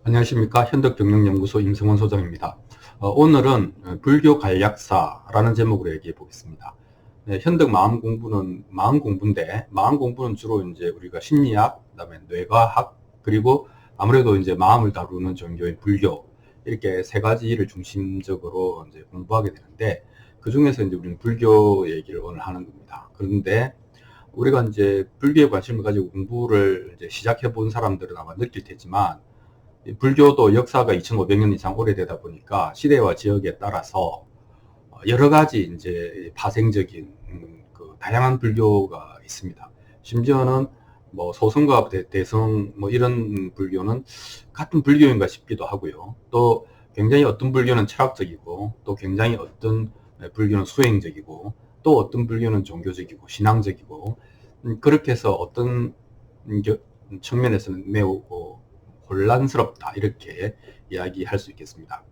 안녕하십니까. 현덕경영연구소 임성원 소장입니다. 오늘은 불교 간략사라는 제목으로 얘기해 보겠습니다. 네, 현덕 마음 공부는 마음 공부인데, 마음 공부는 주로 이제 우리가 심리학, 그다음에 뇌과학, 그리고 아무래도 이제 마음을 다루는 종교인 불교, 이렇게 세 가지를 중심적으로 이제 공부하게 되는데, 그 중에서 이제 우리는 불교 얘기를 오늘 하는 겁니다. 그런데 우리가 이제 불교에 관심을 가지고 공부를 이제 시작해 본 사람들은 아마 느낄 테지만, 불교도 역사가 2500년 이상 오래되다 보니까 시대와 지역에 따라서 여러 가지 이제 파생적인 그 다양한 불교가 있습니다. 심지어는 뭐 소승과 대성 뭐 이런 불교는 같은 불교인가 싶기도 하고요. 또 굉장히 어떤 불교는 철학적이고, 또 굉장히 어떤 불교는 수행적이고, 또 어떤 불교는 종교적이고 신앙적이고, 그렇게 해서 어떤 측면에서는 매우 혼란스럽다, 이렇게 이야기할 수 있겠습니다.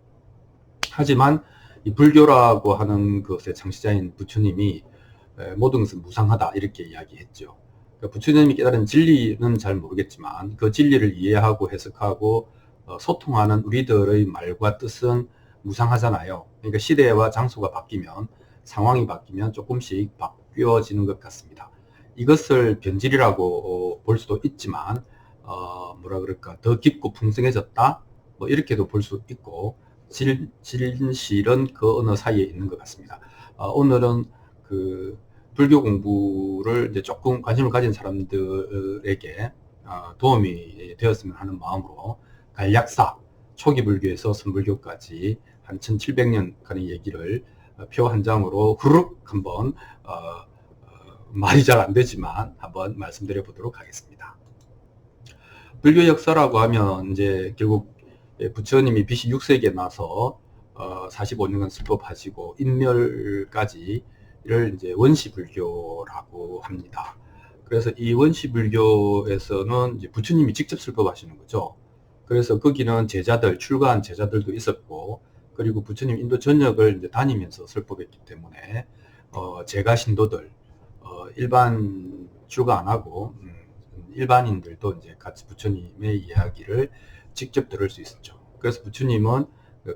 하지만 이 불교라고 하는 것의 창시자인 부처님이 모든 것은 무상하다, 이렇게 이야기했죠. 그러니까 부처님이 깨달은 진리는 잘 모르겠지만 그 진리를 이해하고 해석하고 소통하는 우리들의 말과 뜻은 무상하잖아요. 그러니까 시대와 장소가 바뀌면, 상황이 바뀌면 조금씩 바뀌어지는 것 같습니다. 이것을 변질이라고 볼 수도 있지만 뭐라 그럴까, 더 깊고 풍성해졌다, 뭐 이렇게도 볼 수 있고, 진실은 그 어느 사이에 있는 것 같습니다. 오늘은 그 불교 공부를 이제 조금 관심을 가진 사람들에게 도움이 되었으면 하는 마음으로 간략사, 초기 불교에서 선불교까지 한 1700년간의 얘기를 표 한 장으로 후루룩 한번 말이 잘 안 되지만 한번 말씀드려 보도록 하겠습니다. 불교 역사라고 하면 이제 결국 부처님이 BC 6세기에 나서 45년간 슬법하시고 인멸까지를 이제 원시불교라고 합니다. 그래서 이 원시불교에서는 이제 부처님이 직접 슬법하시는 거죠. 그래서 거기는 제자들, 출가한 제자들도 있었고, 그리고 부처님 인도 전역을 이제 다니면서 슬법했기 때문에 제가 신도들, 일반 출가 안 하고 일반인들도 이제 같이 부처님의 이야기를 직접 들을 수 있었죠. 그래서 부처님은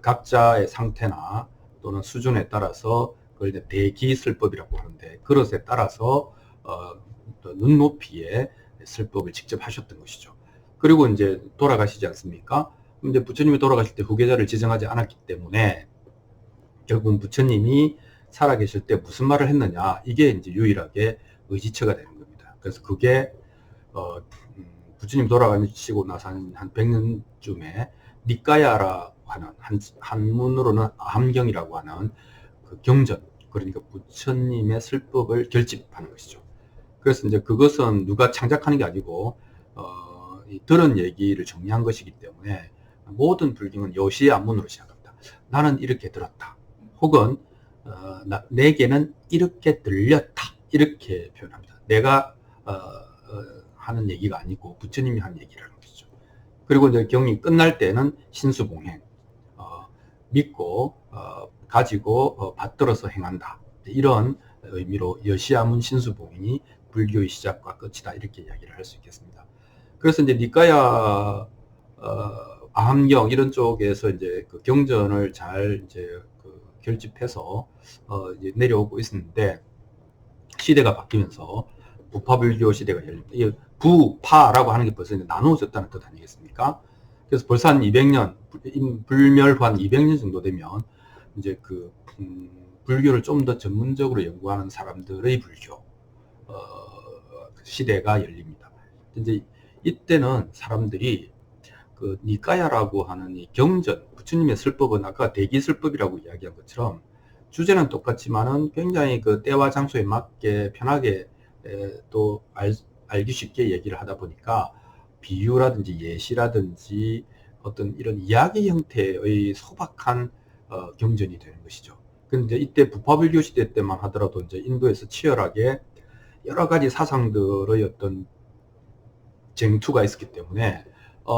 각자의 상태나 또는 수준에 따라서 그걸 이제 대기슬법이라고 하는데, 그것에 따라서 눈높이에 슬법을 직접 하셨던 것이죠. 그리고 이제 돌아가시지 않습니까? 이제 부처님이 돌아가실 때 후계자를 지정하지 않았기 때문에 결국은 부처님이 살아계실 때 무슨 말을 했느냐, 이게 이제 유일하게 의지처가 되는 겁니다. 그래서 그게 부처님 돌아가시고 나서 한 100년쯤에 니까야라고 하는, 한문으로는 아함경이라고 하는 그 경전, 그러니까 부처님의 슬법을 결집하는 것이죠. 그래서 이제 그것은 누가 창작하는 게 아니고 들은 얘기를 정리한 것이기 때문에 모든 불경은 요시의 안문으로 시작합니다. 나는 이렇게 들었다, 혹은 내게는 이렇게 들렸다, 이렇게 표현합니다. 내가 하는 얘기가 아니고 부처님이 하는 얘기라는 것이죠. 그리고 이제 경이 끝날 때는 신수봉행, 믿고 가지고 받들어서 행한다, 이런 의미로 여시아문 신수봉행이 불교의 시작과 끝이다, 이렇게 이야기를 할 수 있겠습니다. 그래서 이제 니까야, 아함경 이런 쪽에서 이제 그 경전을 잘 이제 그 결집해서 이제 내려오고 있었는데, 시대가 바뀌면서 부파불교 시대가 열립니다. 이 부파라고 하는 게 벌써 이제 나누어졌다는 뜻 아니겠습니까? 그래서 벌써 한 200년, 불멸 후 한 200년 정도 되면 이제 그 불교를 좀 더 전문적으로 연구하는 사람들의 불교 시대가 열립니다. 이제 이때는 사람들이 그 니까야라고 하는 이 경전, 부처님의 슬법은 아까 대기슬법이라고 이야기한 것처럼 주제는 똑같지만은 굉장히 그 때와 장소에 맞게 편하게 또 알기 쉽게 얘기를 하다 보니까 비유라든지 예시라든지 어떤 이런 이야기 형태의 소박한 경전이 되는 것이죠. 근데 이때 부파불교 시대 때만 하더라도 이제 인도에서 치열하게 여러 가지 사상들의 어떤 쟁투가 있었기 때문에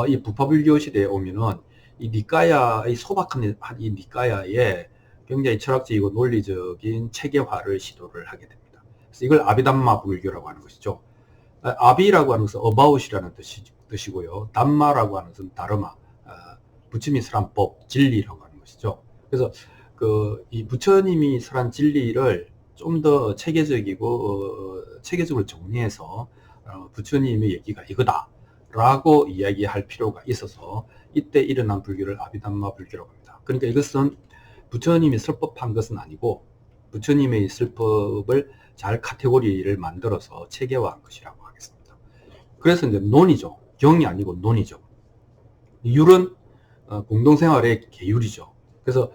이 부파불교 시대에 오면은 이 니까야의 소박한 이 니까야에 굉장히 철학적이고 논리적인 체계화를 시도를 하게 됩니다. 그래서 이걸 아비담마 불교라고 하는 것이죠. 아비라고 하는 것은 about이라는 뜻이고요. 담마라고 하는 것은 다르마, 부처님이 설한 법, 진리라고 하는 것이죠. 그래서 이 부처님이 설한 진리를 좀 더 체계적이고 체계적으로 정리해서 부처님의 얘기가 이거다 라고 이야기할 필요가 있어서 이때 일어난 불교를 아비담마 불교라고 합니다. 그러니까 이것은 부처님이 설법한 것은 아니고 부처님의 설법을 잘 카테고리를 만들어서 체계화한 것이라고 하겠습니다. 그래서 이제 논이죠. 경이 아니고 논이죠. 율은 공동생활의 계율이죠. 그래서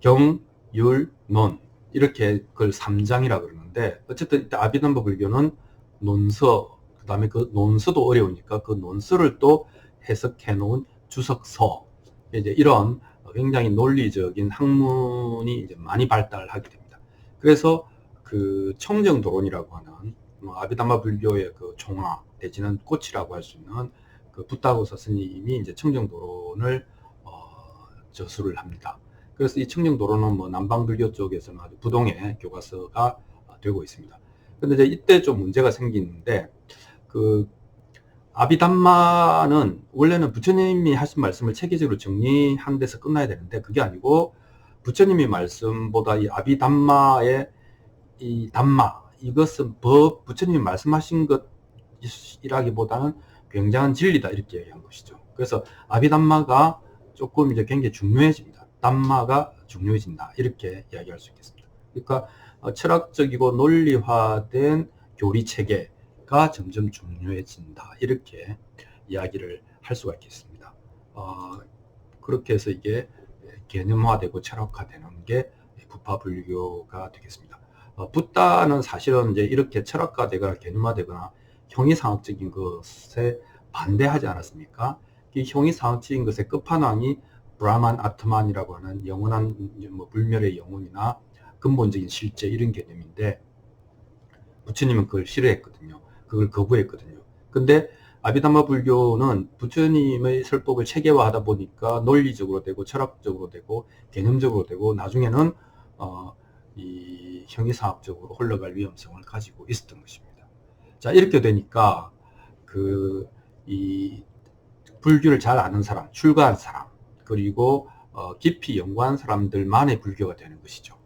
경, 율, 논 이렇게 그걸 3장이라 그러는데 어쨌든 이때 아비담마 불교는 논서, 그 다음에 그 논서도 어려우니까 그 논서를 또 해석해 놓은 주석서, 이제 이런 굉장히 논리적인 학문이 이제 많이 발달하게 됩니다. 그래서 그 청정도론이라고 하는 아비담마 불교의 그 종화 내지는 꽃이라고 할 수 있는 그 붓다고사 스님이 이제 청정도론을 저수를 합니다. 그래서 이 청정도론은 남방불교 쪽에서는 아주 부동의 교과서가 되고 있습니다. 근데 이제 이때 좀 문제가 생기는데, 그 아비담마는 원래는 부처님이 하신 말씀을 체계적으로 정리한 데서 끝나야 되는데 그게 아니고 부처님의 말씀보다 이 아비담마의 이 담마, 이것은 부처님이 말씀하신 것이라기보다는 굉장한 진리다 이렇게 얘기한 것이죠. 그래서 아비담마가 조금 이제 굉장히 중요해집니다. 담마가 중요해진다 이렇게 이야기할 수 있겠습니다. 그러니까 철학적이고 논리화된 교리 체계가 점점 중요해진다 이렇게 이야기를 할 수가 있겠습니다. 그렇게 해서 이게 개념화되고 철학화되는 게 부파불교가 되겠습니다. 붓다는 사실은 이제 이렇게 철학화되거나 개념화되거나 형이상학적인 것에 반대하지 않았습니까? 이 형이상학적인 것의 끝판왕이 브라만 아트만이라고 하는 영원한 불멸의 영혼이나 근본적인 실제 이런 개념인데 부처님은 그걸 싫어했거든요. 그걸 거부했거든요. 근데 아비담마 불교는 부처님의 설법을 체계화하다 보니까 논리적으로 되고 철학적으로 되고 개념적으로 되고 나중에는 이 형이상학적으로 흘러갈 위험성을 가지고 있었던 것입니다. 자, 이렇게 되니까 이 불교를 잘 아는 사람, 출가한 사람, 그리고 깊이 연구한 사람들만의 불교가 되는 것이죠.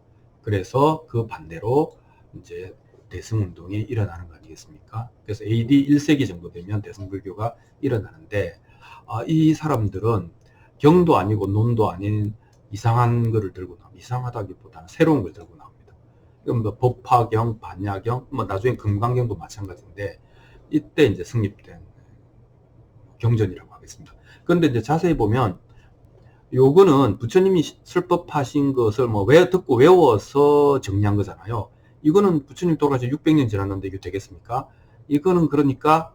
그래서 그 반대로 이제 대승운동이 일어나는 거 아니겠습니까? 그래서 AD 1세기 정도 되면 대승불교가 일어나는데 이 사람들은 경도 아니고 논도 아닌 이상한 거를 들고 나옵니다. 이상하다기보다는 새로운 걸 들고 나옵니다. 뭐 법화경, 반야경, 나중에 금강경도 마찬가지인데 이때 이제 성립된 경전이라고 하겠습니다. 그런데 이제 자세히 보면 요거는 부처님이 설법하신 것을 듣고 외워서 정리한 거잖아요. 이거는 부처님 돌아가신 600년 지났는데 이게 되겠습니까? 이거는 그러니까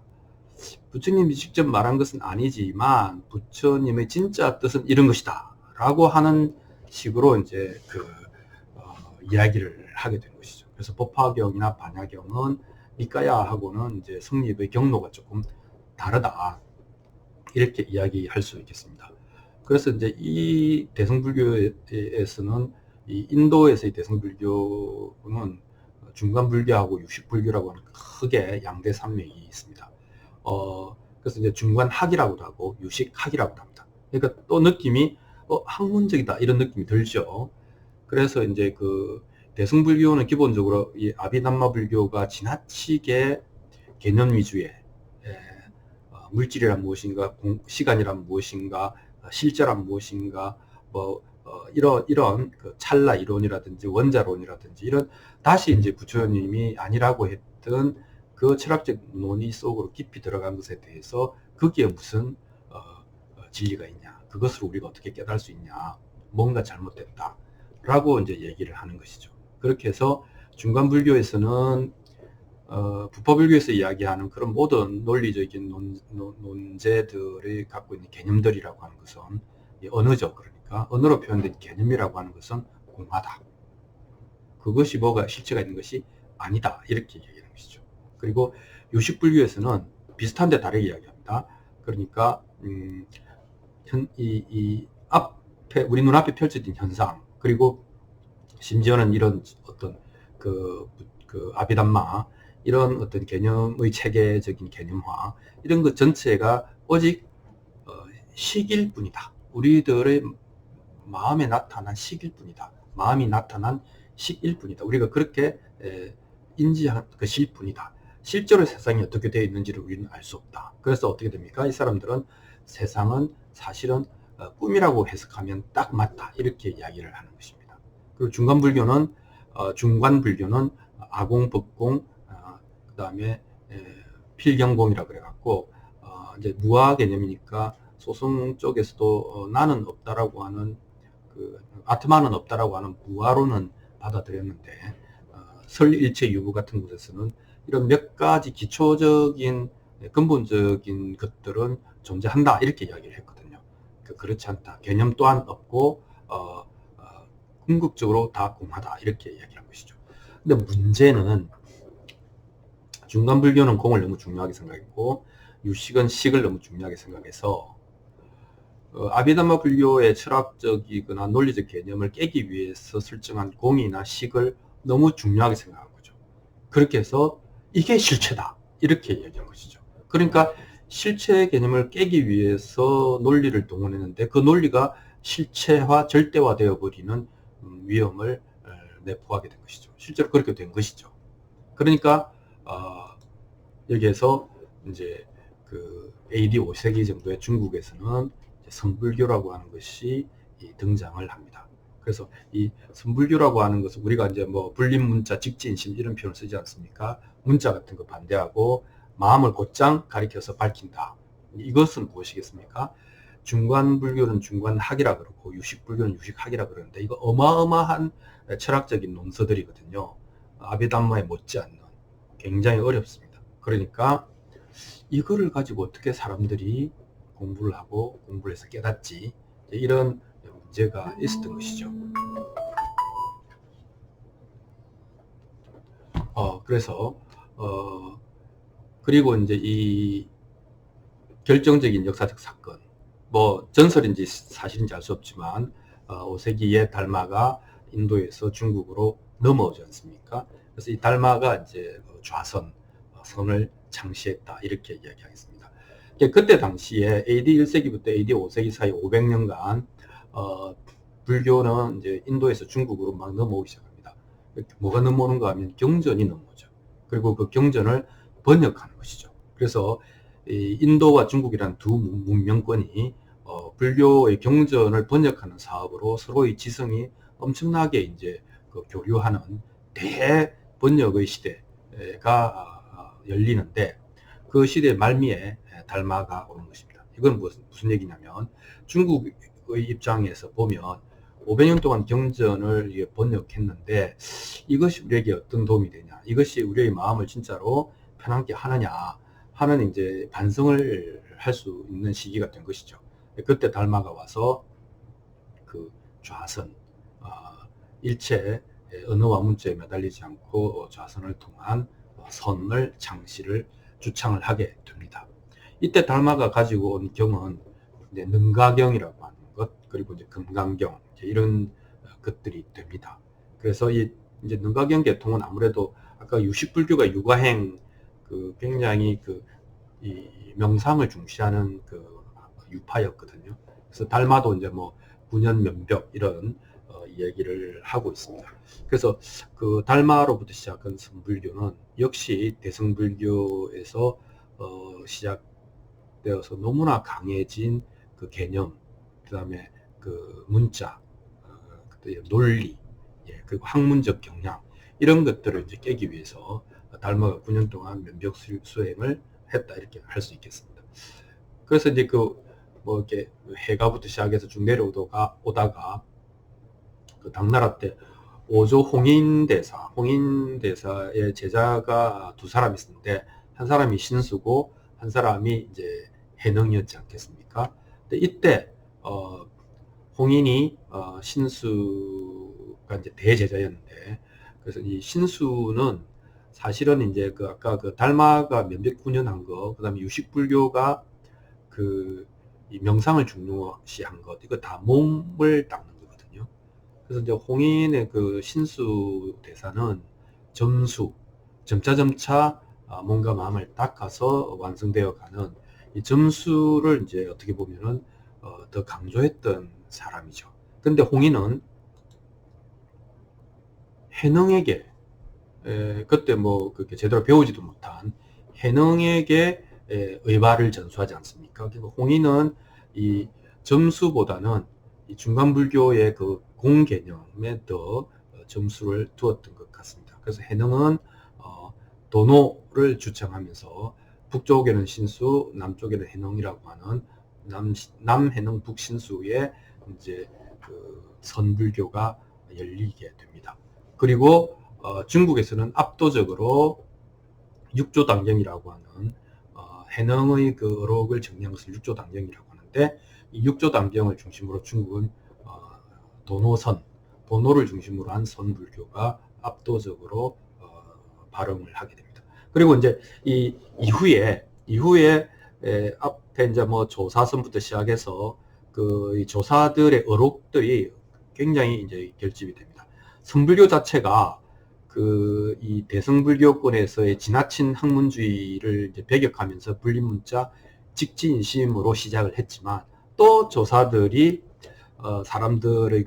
부처님이 직접 말한 것은 아니지만 부처님의 진짜 뜻은 이런 것이다 라고 하는 식으로 이제 이야기를 하게 된 것이죠. 그래서 법화경이나 반야경은 니까야하고는 이제 성립의 경로가 조금 다르다 이렇게 이야기할 수 있겠습니다. 그래서 이제 이 대승불교에서는 이 인도에서의 대승불교는 중간불교하고 유식불교라고 하는 크게 양대 산맥이 있습니다. 그래서 이제 중간학이라고도 하고 유식학이라고도 합니다. 그러니까 또 느낌이 학문적이다 이런 느낌이 들죠. 그래서 이제 대승불교는 기본적으로 이 아비담마 불교가 지나치게 개념 위주의 물질이란 무엇인가, 시간이란 무엇인가, 실제란 무엇인가, 이런 찰나 이론이라든지 원자론이라든지 이런 다시 이제 부처님이 아니라고 했던 그 철학적 논의 속으로 깊이 들어간 것에 대해서 거기에 무슨 진리가 있냐, 그것을 우리가 어떻게 깨달을 수 있냐, 뭔가 잘못됐다 라고 이제 얘기를 하는 것이죠. 그렇게 해서 중간불교에서는 부파불교에서 이야기하는 그런 모든 논리적인 논제들이 갖고 있는 개념들이라고 하는 것은 언어죠. 그러니까 언어로 표현된 개념이라고 하는 것은 공하다. 그것이 뭐가 실체가 있는 것이 아니다. 이렇게 얘기하는 것이죠. 그리고 유식불교에서는 비슷한데 다르게 이야기합니다. 그러니까 앞에 우리 눈앞에 펼쳐진 현상, 그리고 심지어는 이런 어떤 아비담마 이런 어떤 개념의 체계적인 개념화 이런 것 전체가 오직 시기일 뿐이다. 우리들의 마음에 나타난 식일 뿐이다. 마음이 나타난 식일 뿐이다. 우리가 그렇게 인지한 것일 뿐이다. 실제로 세상이 어떻게 되어 있는지를 우리는 알 수 없다. 그래서 어떻게 됩니까? 이 사람들은 세상은 사실은 꿈이라고 해석하면 딱 맞다. 이렇게 이야기를 하는 것입니다. 그리고 중간불교는 아공, 법공, 그 다음에 필경공이라고 그래갖고 이제 무아 개념이니까 소승 쪽에서도 나는 없다라고 하는 아트마는 없다라고 하는 무아로는 받아들였는데 설일체 유부 같은 곳에서는 이런 몇 가지 기초적인 근본적인 것들은 존재한다 이렇게 이야기를 했거든요. 그렇지 않다. 개념 또한 없고 궁극적으로 다 공하다 이렇게 이야기를 한 것이죠. 근데 문제는 중간불교는 공을 너무 중요하게 생각했고 유식은 식을 너무 중요하게 생각해서 아비담마 불교의 철학적이거나 논리적 개념을 깨기 위해서 설정한 공이나 식을 너무 중요하게 생각한 거죠. 그렇게 해서 이게 실체다 이렇게 얘기한 것이죠. 그러니까 실체 개념을 깨기 위해서 논리를 동원했는데 그 논리가 실체화, 절대화되어 버리는 위험을 내포하게 된 것이죠. 실제로 그렇게 된 것이죠. 그러니까 여기에서 이제 그 AD 5세기 정도의 중국에서는 선불교라고 하는 것이 등장을 합니다. 그래서 이 선불교라고 하는 것은 우리가 이제 뭐 불린문자, 직진심 이런 표현을 쓰지 않습니까? 문자 같은 거 반대하고 마음을 곧장 가리켜서 밝힌다. 이것은 무엇이겠습니까? 중간불교는 중간학이라 그러고 유식불교는 유식학이라 그러는데 이거 어마어마한 철학적인 논서들이거든요. 아비담마에 못지않는 굉장히 어렵습니다. 그러니까 이거를 가지고 어떻게 사람들이 공부를 하고 공부를 해서 깨닫지 이런 문제가 있었던 것이죠. 그래서 그리고 이제 이 결정적인 역사적 사건 뭐 전설인지 사실인지 알 수 없지만 5세기에 달마가 인도에서 중국으로 넘어오지 않습니까? 그래서 이 달마가 이제 좌선 선을 창시했다 이렇게 이야기하겠습니다. 그때 당시에 AD 1세기부터 AD 5세기 사이 500년간 불교는 이제 인도에서 중국으로 막 넘어오기 시작합니다. 뭐가 넘어오는가 하면 경전이 넘어오죠. 그리고 그 경전을 번역하는 것이죠. 그래서 이 인도와 중국이라는 두 문명권이 불교의 경전을 번역하는 사업으로 서로의 지성이 엄청나게 이제 교류하는 대번역의 시대가 열리는데 그 시대 말미에 달마가 오는 것입니다. 이건 무슨 얘기냐면 중국의 입장에서 보면 500년 동안 경전을 번역했는데 이것이 우리에게 어떤 도움이 되냐, 이것이 우리의 마음을 진짜로 편안하게 하느냐 하는 이제 반성을 할 수 있는 시기가 된 것이죠. 그때 달마가 와서 그 좌선, 일체 언어와 문자에 매달리지 않고 좌선을 통한 선을 주창을 하게 됩니다. 이때 달마가 가지고 온 경은 이제 능가경이라고 하는 것, 그리고 이제 금강경 이런 것들이 됩니다. 그래서 이제 능가경 계통은 아무래도 아까 유식불교가 육아행 굉장히 이 명상을 중시하는 유파였거든요. 그래서 달마도 이제 뭐 구년면벽 이런 얘기를 하고 있습니다. 그래서 그 달마로부터 시작한 선불교는 역시 대승불교에서 시작되어서 너무나 강해진 그 개념, 그 다음에 그 문자, 논리, 그리고 학문적 경향 이런 것들을 이제 깨기 위해서 달마가 9년 동안 면벽 수행을 했다 이렇게 할 수 있겠습니다. 그래서 이제 뭐 이렇게 해가부터 시작해서 쭉 오다가 그 당나라 때 오조 홍인대사의 제자가 두 사람 있었는데 한 사람이 신수고 한 사람이 이제 해능이었지 않겠습니까? 근데 이때 홍인이 신수가 이제 대제자였는데 그래서 이 신수는 사실은 이제 아까 달마가 면벽 9년 한 거, 그다음에 유식불교가 이 명상을 중요시한 것, 이거 다 몸을 닦는 거거든요. 그래서 이제 홍인의 그 신수 대사는 점차 몸과 마음을 닦아서 완성되어 가는 이 점수를 이제 어떻게 보면은 더 강조했던 사람이죠. 근데 홍인은 해능에게 그때 뭐 그렇게 제대로 배우지도 못한 해능에게 의발을 전수하지 않습니까? 그리고 홍인은 이 점수보다는 이 중간불교의 그 공개념에 더 점수를 두었던 것 같습니다. 그래서 해능은 도노를 주창하면서 북쪽에는 신수, 남쪽에는 해능이라고 하는 남해능 북신수의 이제 그 선불교가 열리게 됩니다. 그리고 중국에서는 압도적으로 육조당경이라고 하는 해능의 그 어록을 정리한 것을 육조당경이라고 하는데, 이 육조당경을 중심으로 중국은 도노를 중심으로 한 선불교가 압도적으로 발음을 하게 됩니다. 그리고 이제 이 이후에 앞에 이제 뭐 조사선부터 시작해서 그 조사들의 어록들이 굉장히 이제 결집이 됩니다. 선불교 자체가 그 이 대승불교권에서의 지나친 학문주의를 이제 배격하면서 불립문자 직진심으로 시작을 했지만, 또 조사들이 사람들의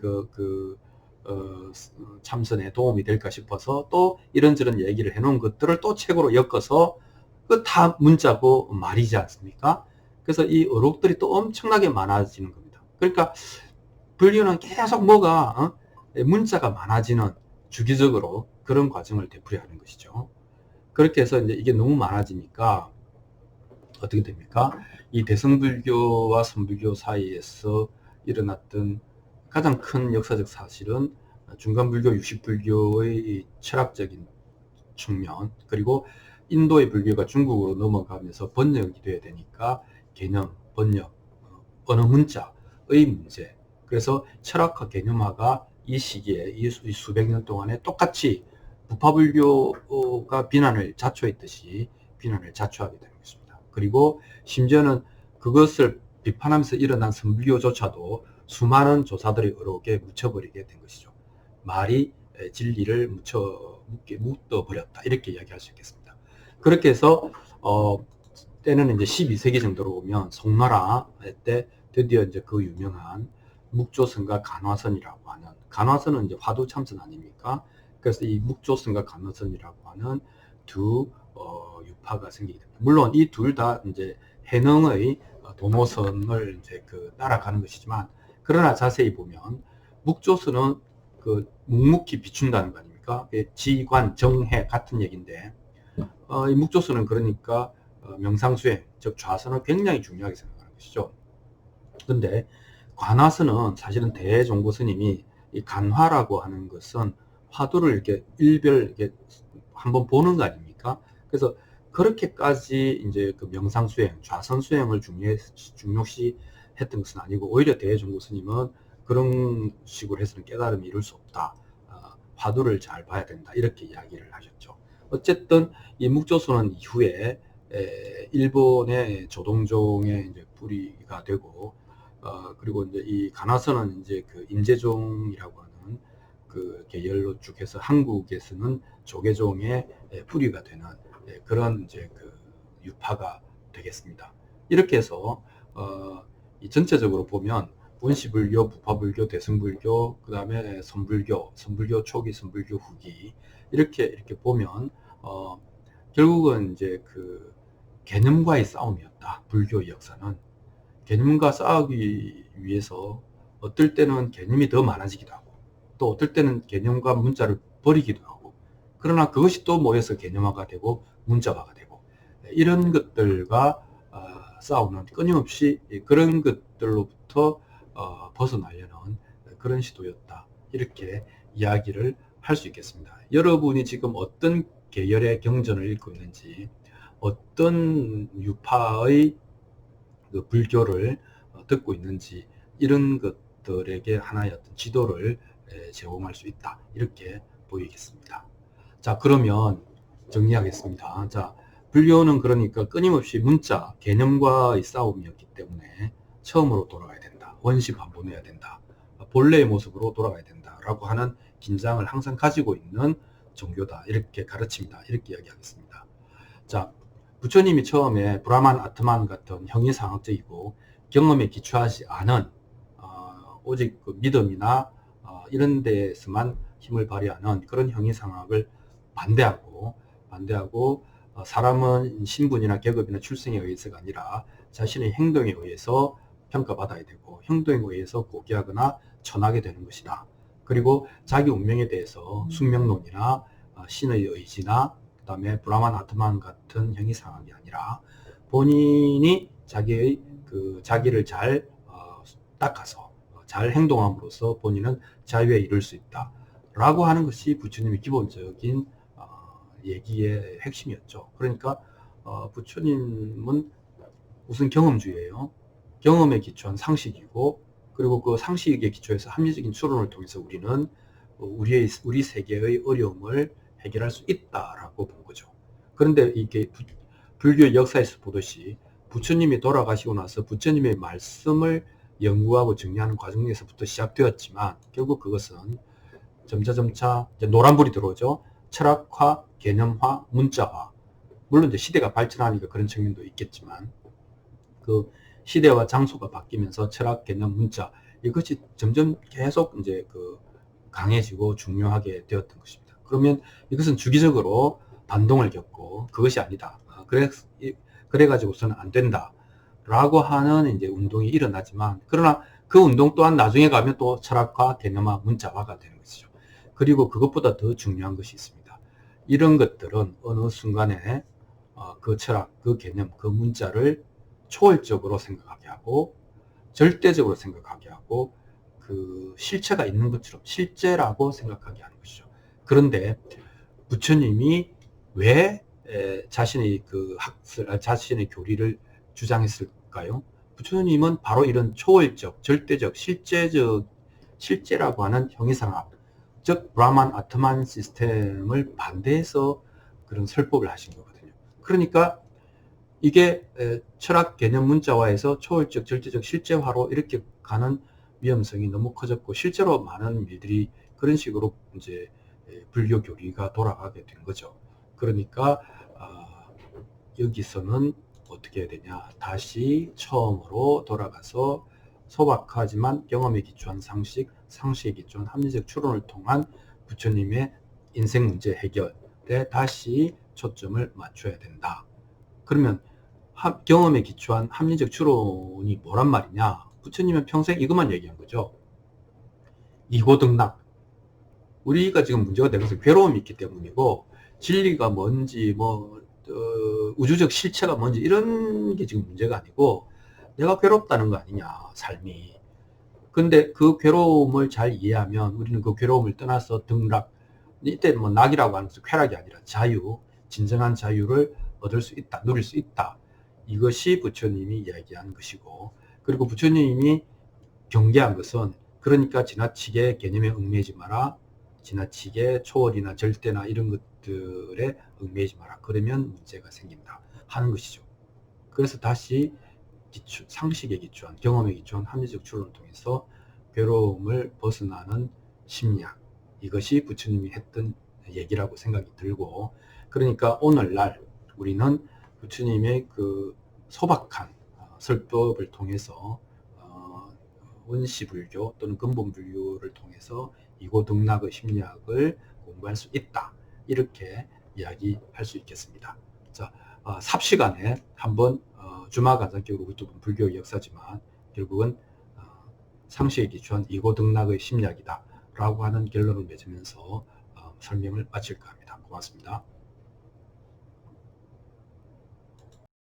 참선에 도움이 될까 싶어서 또 이런저런 얘기를 해놓은 것들을 또 책으로 엮어서 그 다 문자고 말이지 않습니까? 그래서 이 어록들이 또 엄청나게 많아지는 겁니다. 그러니까 불교는 계속 뭐가 문자가 많아지는, 주기적으로 그런 과정을 되풀이하는 것이죠. 그렇게 해서 이제 이게 너무 많아지니까 어떻게 됩니까? 이 대승불교와 선불교 사이에서 일어났던 가장 큰 역사적 사실은 중간불교, 유식불교의 철학적인 측면, 그리고 인도의 불교가 중국으로 넘어가면서 번역이 돼야 되니까 개념, 번역, 언어 문자의 문제. 그래서 철학화, 개념화가 이 시기에, 이 수백 년 동안에 똑같이 부파불교가 비난을 자초했듯이 비난을 자초하게 되는 것입니다. 그리고 심지어는 그것을 비판하면서 일어난 선불교조차도 수많은 조사들의 어록에 묻혀버리게 된 것이죠. 말이 진리를 묻어버렸다, 이렇게 이야기할 수 있겠습니다. 그렇게 해서 때는 이제 12세기 정도로 보면 송나라 때 드디어 이제 그 유명한 묵조선과 간화선이라고 하는, 간화선은 이제 화두참선 아닙니까? 그래서 이 묵조선과 간화선이라고 하는 두 유파가 생기게 됩니다. 물론 이 둘 다 이제 해능의 도노선을 이제 따라가는 것이지만, 그러나 자세히 보면 묵조선은 그 묵묵히 비춘다는 거 아닙니까? 지관, 정해 같은 얘기인데, 이 묵조선은 그러니까 명상수행, 즉 좌선을 굉장히 중요하게 생각하는 것이죠. 근데 관화선은 사실은 대종고 스님이 이 간화라고 하는 것은 화두를 이렇게 이렇게 한번 보는 거 아닙니까? 그래서 그렇게까지 이제 그 명상수행, 좌선수행을 중요시 했던 것은 아니고, 오히려 대종고 스님은 그런 식으로 해서는 깨달음이 이룰 수 없다. 화두를 잘 봐야 된다, 이렇게 이야기를 하셨죠. 어쨌든 이 묵조선은 이후에 일본의 조동종의 이제 뿌리가 되고, 그리고 이제 이 간화선은 이제 그 임재종이라고 하는 그 계열로 쭉 해서 한국에서는 조계종의 뿌리가 되는 그런 이제 그 유파가 되겠습니다. 이렇게 해서 이 전체적으로 보면 원시불교, 부파불교, 대승불교, 그 다음에 선불교 초기, 선불교 후기, 이렇게 보면 결국은 이제 그 개념과의 싸움이었다. 불교의 역사는 개념과 싸우기 위해서 어떨 때는 개념이 더 많아지기도 하고, 또 어떨 때는 개념과 문자를 버리기도 하고, 그러나 그것이 또 모여서 개념화가 되고 문자화가 되고, 이런 것들과 싸우는, 끊임없이 그런 것들로부터 벗어나려는 그런 시도였다, 이렇게 이야기를 할 수 있겠습니다. 여러분이 지금 어떤 계열의 경전을 읽고 있는지, 어떤 유파의 그 불교를 듣고 있는지, 이런 것들에게 하나의 어떤 지도를 제공할 수 있다, 이렇게 보이겠습니다. 자, 그러면 정리하겠습니다. 자, 불교는 그러니까 끊임없이 문자, 개념과의 싸움이었기 때문에 처음으로 돌아가야 된다, 원시 반본해야 된다, 본래의 모습으로 돌아가야 된다 라고 하는 긴장을 항상 가지고 있는 종교다, 이렇게 가르칩니다. 이렇게 이야기하겠습니다. 자, 부처님이 처음에 브라만, 아트만 같은 형이상학적이고 경험에 기초하지 않은 오직 그 믿음이나 이런 데에서만 힘을 발휘하는 그런 형이상학을 반대하고 사람은 신분이나 계급이나 출생에 의해서가 아니라 자신의 행동에 의해서 평가받아야 되고 행동에 의해서 고귀하거나 천하게 되는 것이다. 그리고 자기 운명에 대해서 숙명론이나 신의 의지나 그 다음에 브라만 아트만 같은 형이상학이 아니라 본인이 자기를 잘 닦아서 잘 행동함으로써 본인은 자유에 이를 수 있다 라고 하는 것이 부처님의 기본적인 얘기의 핵심이었죠. 그러니까 부처님은 우선 경험주의예요. 경험에 기초한 상식이고, 그리고 그 상식에 기초해서 합리적인 추론을 통해서 우리는 우리 세계의 어려움을 해결할 수 있다라고 본 거죠. 그런데 이게 불교의 역사에서 보듯이 부처님이 돌아가시고 나서 부처님의 말씀을 연구하고 정리하는 과정에서부터 시작되었지만, 결국 그것은 점차 이제 노란불이 들어오죠. 철학화, 개념화, 문자화. 물론 이제 시대가 발전하니까 그런 측면도 있겠지만, 그 시대와 장소가 바뀌면서 철학, 개념, 문자 이것이 점점 계속 이제 강해지고 중요하게 되었던 것입니다. 그러면 이것은 주기적으로 반동을 겪고 그것이 아니다. 그래가지고서는 안 된다. 라고 하는 이제 운동이 일어나지만, 그러나 그 운동 또한 나중에 가면 또 철학화, 개념화, 문자화가 되는 것이죠. 그리고 그것보다 더 중요한 것이 있습니다. 이런 것들은 어느 순간에 그 철학, 그 개념, 그 문자를 초월적으로 생각하게 하고 절대적으로 생각하게 하고 그 실체가 있는 것처럼 실제라고 생각하게 하는 것이죠. 그런데 부처님이 왜 자신의 자신의 교리를 주장했을까요? 부처님은 바로 이런 초월적, 절대적, 실제라고 하는 형이상학, 즉 브라만 아트만 시스템을 반대해서 그런 설법을 하신 거거든요. 그러니까 이게 철학 개념 문자화에서 초월적, 절대적, 실제화로 이렇게 가는 위험성이 너무 커졌고, 실제로 많은 일들이 그런 식으로 이제 불교 교리가 돌아가게 된 거죠. 그러니까 여기서는 어떻게 해야 되냐, 다시 처음으로 돌아가서 소박하지만 경험에 기초한 상식, 상식에 기초한 합리적 추론을 통한 부처님의 인생 문제 해결에 다시 초점을 맞춰야 된다. 그러면 경험에 기초한 합리적 추론이 뭐란 말이냐? 부처님은 평생 이것만 얘기한 거죠. 이고등락. 우리가 지금 문제가 되는 것은 괴로움이 있기 때문이고, 진리가 뭔지, 우주적 실체가 뭔지 이런 게 지금 문제가 아니고, 내가 괴롭다는 거 아니냐, 삶이. 근데 그 괴로움을 잘 이해하면 우리는 그 괴로움을 떠나서 등락, 이때 낙이라고 하는 것은 쾌락이 아니라 자유, 진정한 자유를 얻을 수 있다, 누릴 수 있다. 이것이 부처님이 이야기한 것이고, 그리고 부처님이 경계한 것은, 그러니까 지나치게 개념에 얽매이지 마라, 지나치게 초월이나 절대나 이런 것들에 얽매이지 마라. 그러면 문제가 생긴다 하는 것이죠. 그래서 다시 상식에 기초한, 경험에 기초한 합리적 추론을 통해서 괴로움을 벗어나는 심리학, 이것이 부처님이 했던 얘기라고 생각이 들고, 그러니까 오늘날 우리는 부처님의 그 소박한 설법을 통해서 원시불교 또는 근본불교를 통해서 이고등락의 심리학을 공부할 수 있다, 이렇게 이야기할 수 있겠습니다. 자, 삽시간에 한번 주마간상격으로 훑어본 불교의 역사지만 결국은 상식에 기초한 이고등락의 심리학이다 라고 하는 결론을 맺으면서 설명을 마칠까 합니다. 고맙습니다.